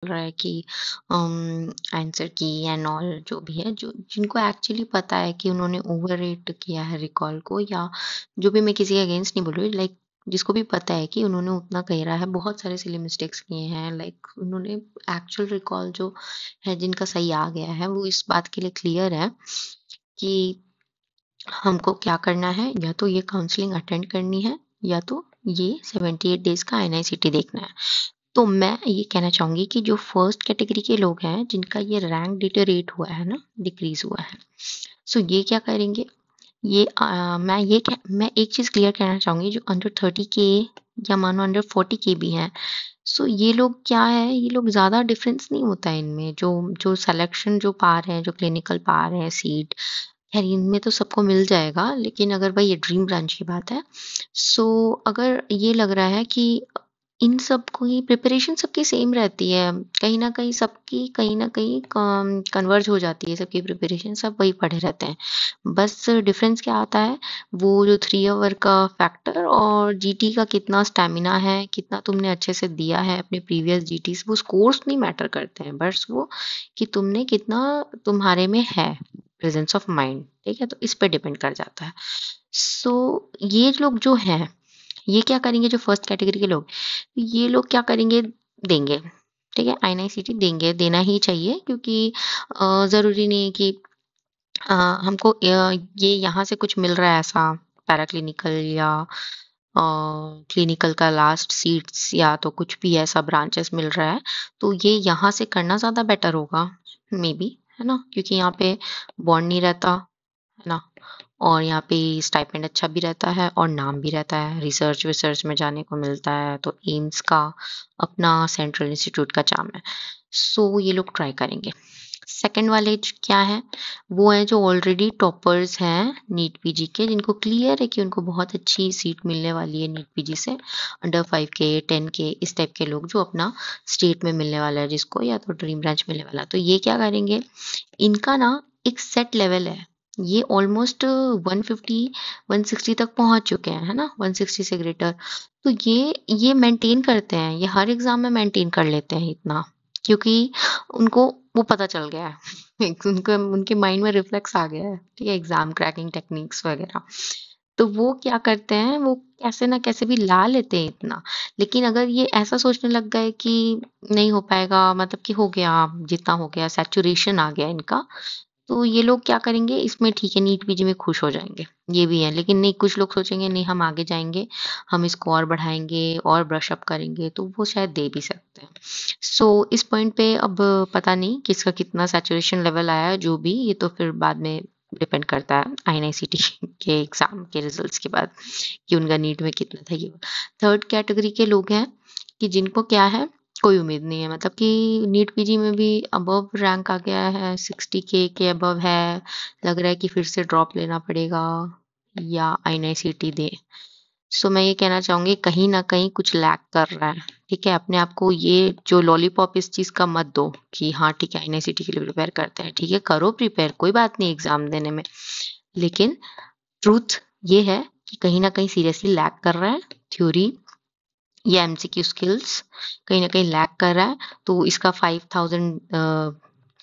रहा है कि आंसर की एंड ऑल जो भी है, जो जिनको एक्चुअली पता है कि उन्होंने ओवररेट किया है रिकॉल को, या जो भी, मैं किसी के अगेंस्ट नहीं बोल रही, लाइक जिसको भी पता है कि उन्होंने उतना कह रहा है, बहुत सारे सिली मिस्टेक्स किए हैं, लाइक उन्होंने एक्चुअल रिकॉल जो है जिनका सही आ गया है, वो इस बात के लिए क्लियर है कि हमको क्या करना है, या तो ये काउंसलिंग अटेंड करनी है, या तो ये 78 डेज का एनआईसीटी देखना है। तो मैं ये कहना चाहूंगी कि जो फर्स्ट कैटेगरी के लोग हैं जिनका ये रैंक डिटेरेट हुआ है ना, डिक्रीज हुआ है, सो ये क्या करेंगे, मैं एक चीज क्लियर करना चाहूंगी, जो अंडर 30 के या मानो अंडर 40 के भी हैं, सो ये लोग क्या है, ये लोग ज्यादा डिफरेंस नहीं होता है इनमें, जो जो सिलेक्शन जो पा रहे हैं, जो क्लिनिकल पा रहे हैं सीट, खैर इनमें तो सबको मिल जाएगा, लेकिन अगर भाई ये ड्रीम ब्रांच की बात है, सो अगर ये लग रहा है कि इन सबको ही प्रिपरेशन सबकी सेम रहती है, कहीं न कहीं सबकी कहीं न कहीं कन्वर्ज हो जाती है, सबकी प्रिपरेशन सब वही पढ़े रहते हैं। बस डिफरेंस क्या आता है, वो जो 3 आवर का फैक्टर और जीटी का कितना स्टैमिना है, कितना तुमने अच्छे से दिया है अपने प्रीवियस जीटीज़, वो स्कोर्स नहीं मैटर करते हैं, बस वो कि तुमने कितना तुम्हारे में है प्रेजेंस ऑफ माइंड, ठीक है? तो इस पे डिपेंड कर जाता है। सो ये लोग जो हैं, ये क्या करेंगे, जो फर्स्ट कैटेगरी के लोग, ये लोग क्या करेंगे, देंगे, ठीक है, आईएनआईसीटी देंगे, देना ही चाहिए, क्योंकि जरूरी नहीं है कि अ, हमको ये यहाँ से कुछ मिल रहा है ऐसा पैराक्लिनिकल या क्लिनिकल का लास्ट सीट्स, या तो कुछ भी ऐसा ब्रांचेस मिल रहा है, तो ये यहाँ से करना ज़्यादा बेटर होगा, मे बी, है ना, क्योंकि यहाँ पे बॉन्ड नहीं रहता, है ना, और यहाँ पे स्टाइपेंड अच्छा भी रहता है और नाम भी रहता है, रिसर्च विसर्च में जाने को मिलता है, तो एम्स का अपना सेंट्रल इंस्टीट्यूट का चार्म है, सो ये लोग ट्राई करेंगे। सेकंड वाले क्या है, वो हैं जो ऑलरेडी टॉपर्स हैं नीट पीजी के, जिनको क्लियर है कि उनको बहुत अच्छी सीट मिलने वाली है नीट पीजी से, अंडर 5 के 10 के इस टाइप के लोग, जो अपना स्टेट में मिलने वाला है जिसको, या तो ड्रीम ब्रांच मिलने वाला, तो ये क्या करेंगे, इनका ना एक सेट लेवल है, ये ऑलमोस्ट 150 160 तक पहुंच चुके हैं, है ना, 160 से ग्रेटर, तो ये मेंटेन करते हैं, ये हर एग्जाम में मेंटेन कर लेते हैं इतना, क्योंकि उनको वो पता चल गया है उनको उनके माइंड में रिफ्लेक्स आ गया है, ठीक है, एग्जाम क्रैकिंग टेक्निक्स वगैरह, तो वो क्या करते हैं, वो कैसे ना कैसे भी ला लेते हैं इतना, लेकिन अगर ये ऐसा सोचने लग गए कि नहीं हो पाएगा, मतलब कि हो गया, जितना हो गया, सैचुरेशन आ गया इनका, तो ये लोग क्या करेंगे, इसमें ठीक है नीट पीजी में खुश हो जाएंगे, ये भी है, लेकिन नहीं, कुछ लोग सोचेंगे नहीं हम आगे जाएंगे, हम इसको और बढ़ाएंगे और ब्रश अप करेंगे, तो वो शायद दे भी सकते हैं। सो इस पॉइंट पे अब पता नहीं किसका कितना सैचुरेशन लेवल आया है, जो भी, ये तो फिर बाद में डिपेंड करता है आईएनआईसीटी के एग्जाम के रिजल्ट्स के बाद, कि उनका नीट में कितना था। ये थर्ड कैटेगरी के लोग हैं कि जिनको क्या है, कोई उम्मीद नहीं है, मतलब कि नीट पीजी में भी अबव रैंक आ गया है, 60 के अबव है, लग रहा है कि फिर से ड्रॉप लेना पड़ेगा या आईएनआईसीटी दे। सो मैं ये कहना चाहूंगी, कहीं ना कहीं कुछ लैक कर रहा है, ठीक है, अपने आप को ये जो लॉलीपॉप इस चीज का मत दो कि हाँ ठीक है आईएनआईसीटी के लिए प्रिपेयर करते हैं, ठीक है, करो प्रिपेयर, कोई बात नहीं एग्जाम देने में, लेकिन ट्रूथ ये है कि कहीं ना कहीं सीरियसली लैक कर रहा है थ्योरी या एमसीक्यू स्किल्स, कहीं ना कहीं लैक कर रहा है, तो इसका 5000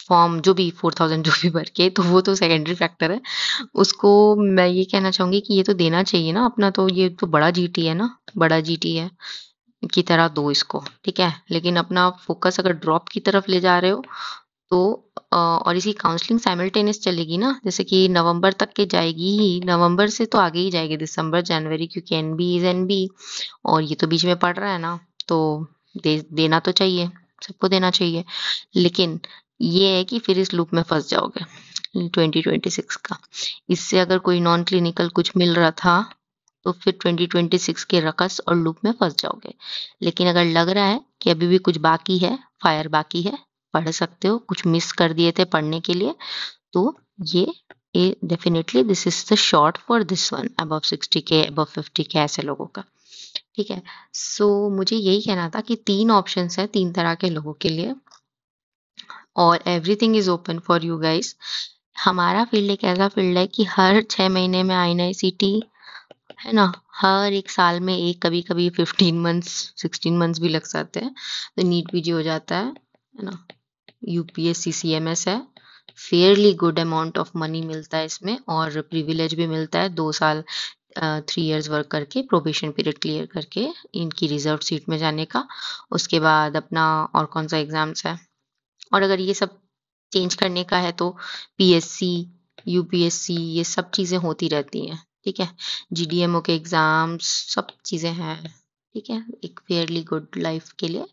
फॉर्म जो भी 4000 जो भी भर के, तो वो तो सेकेंडरी फैक्टर है, उसको मैं ये कहना चाहूंगी कि ये तो देना चाहिए ना अपना, तो ये तो बड़ा जीटी है ना, बड़ा जीटी है की तरह दो इसको, ठीक है, लेकिन अपना फोकस अगर ड्रॉप की तरफ ले जा रहे हो, तो और इसकी काउंसलिंग साइमल्टेनियस चलेगी ना, जैसे कि नवंबर तक के जाएगी ही, नवंबर से तो आगे ही जाएगी, दिसंबर जनवरी, क्योंकि एनबी इज एनबी, और ये तो बीच में पड़ रहा है ना, तो देना तो चाहिए, सबको देना चाहिए, लेकिन ये है कि फिर इस लूप में फंस जाओगे 2026 का, इससे अगर कोई नॉन क्लिनिकल कुछ मिल रहा था, तो फिर 2026 के रकस और लूप में फंस जाओगे, लेकिन अगर लग रहा है कि अभी भी कुछ बाकी है, फायर बाकी है, पढ़ सकते हो, कुछ मिस कर दिए थे पढ़ने के लिए, तो ये definitely this is the short for this one, above 60 के अबव 50 के ऐसे लोगों का, ठीक है। सो मुझे यही कहना था कि 3 ऑप्शंस है 3 तरह के लोगों के लिए, और everything is open for you guys. हमारा फील्ड एक ऐसा फील्ड है कि हर 6 महीने में आईएनआईसीटी, है ना, हर एक साल में एक, कभी कभी 15 मंथ्स 16 मंथ्स भी लग जाते हैं, तो नीट पीजी हो जाता है है ना। यूपीएससी सीएमएस है, fairly good amount of money मिलता है इसमें, और प्रिविलेज भी मिलता है 2 साल 3 इयर्स वर्क करके, प्रोबेशन पीरियड क्लियर करके इनकी रिजर्व सीट में जाने का। उसके बाद अपना और कौन सा एग्जाम्स है, और अगर ये सब चेंज करने का है तो पीएससी, यूपीएससी, ये सब चीज़ें होती रहती हैं, ठीक है। जीडीएमओ के एग्जाम्स, सब चीज़ें हैं, ठीक है, एक फेयरली गुड लाइफ के लिए।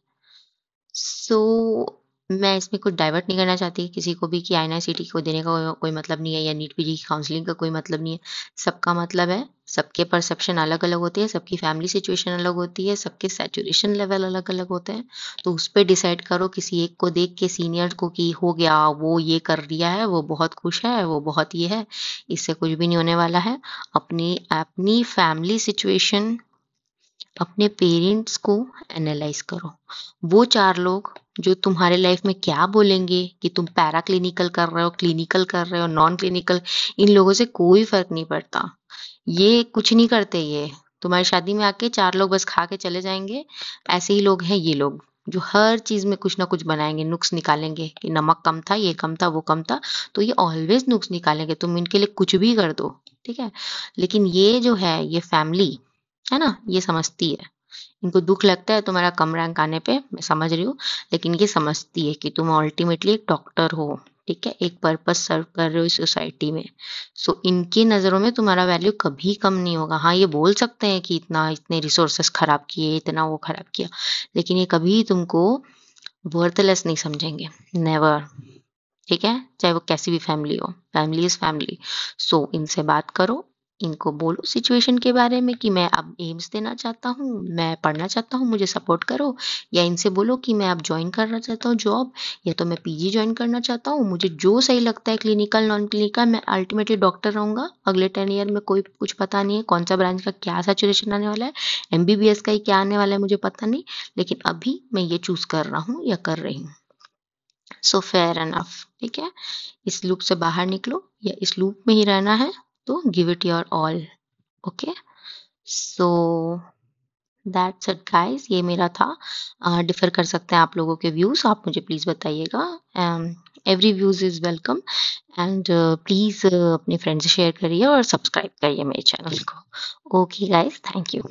सो मैं इसमें कुछ डाइवर्ट नहीं करना चाहती किसी को भी कि आईएनआईसीटी को देने का कोई मतलब नहीं है, या नीट पीजी की काउंसलिंग का कोई मतलब नहीं है। सबका मतलब है, सबके परसेप्शन अलग अलग होते हैं, सबकी फैमिली सिचुएशन अलग होती है, सबके सैचुरेशन लेवल अलग अलग होते हैं। तो उस पर डिसाइड करो, किसी एक को देख के सीनियर को कि हो गया, वो ये कर दिया है, वो बहुत खुश है, वो बहुत ये है, इससे कुछ भी नहीं होने वाला है। अपनी अपनी फैमिली सिचुएशन, अपने पेरेंट्स को एनालाइज करो। वो 4 लोग जो तुम्हारे लाइफ में क्या बोलेंगे कि तुम पैरा क्लिनिकल कर रहे हो, क्लिनिकल कर रहे हो, नॉन क्लिनिकल, इन लोगों से कोई फर्क नहीं पड़ता। ये कुछ नहीं करते, ये तुम्हारी शादी में आके 4 लोग बस खा के चले जाएंगे। ऐसे ही लोग हैं ये लोग, जो हर चीज में कुछ ना कुछ बनाएंगे, नुक्स निकालेंगे कि नमक कम था, ये कम था, वो कम था। तो ये ऑलवेज नुक्स निकालेंगे, तुम इनके लिए कुछ भी कर दो, ठीक है। लेकिन ये जो है, ये फैमिली है ना, ये समझती है। इनको दुख लगता है तुम्हारा कम रैंक आने पे, मैं समझ रही हूँ, लेकिन ये समझती है कि तुम अल्टीमेटली एक डॉक्टर हो, ठीक है, एक पर्पस सर्व कर रहे हो इस सोसाइटी में। सो इनकी नज़रों में तुम्हारा वैल्यू कभी कम नहीं होगा। हाँ, ये बोल सकते हैं कि इतना इतने रिसोर्सेस खराब किए, इतना वो खराब किया, लेकिन ये कभी तुमको वर्थलेस नहीं समझेंगे, नेवर, ठीक है। चाहे वो कैसी भी फैमिली हो, फैमिली इज फैमिली। सो इनसे बात करो, इनको बोलो सिचुएशन के बारे में कि मैं अब एम्स देना चाहता हूँ, मैं पढ़ना चाहता हूँ, मुझे सपोर्ट करो। या इनसे बोलो कि मैं अब ज्वाइन करना चाहता हूँ जॉब, या तो मैं पीजी ज्वाइन करना चाहता हूँ, मुझे जो सही लगता है, क्लिनिकल नॉन क्लिनिकल, मैं अल्टीमेटली डॉक्टर रहूंगा अगले 10 ईयर में। कोई कुछ पता नहीं है कौन सा ब्रांच का क्या सैचुरेशन आने वाला है, एमबीबीएस का ही क्या आने वाला है, मुझे पता नहीं, लेकिन अभी मैं ये चूज कर रहा हूँ या कर रही हूँ। सो फेयर एनफ, ठीक है। इस लूप से बाहर निकलो, या इस लूप में ही रहना है तो give it your all, okay. So that's it guys, ये मेरा था। डिफर कर सकते हैं आप लोगों के व्यूज, आप मुझे प्लीज बताइएगा। Every views is welcome, and please अपने फ्रेंड्स से शेयर करिए और सब्सक्राइब करिए मेरे चैनल को। Okay guys, thank you.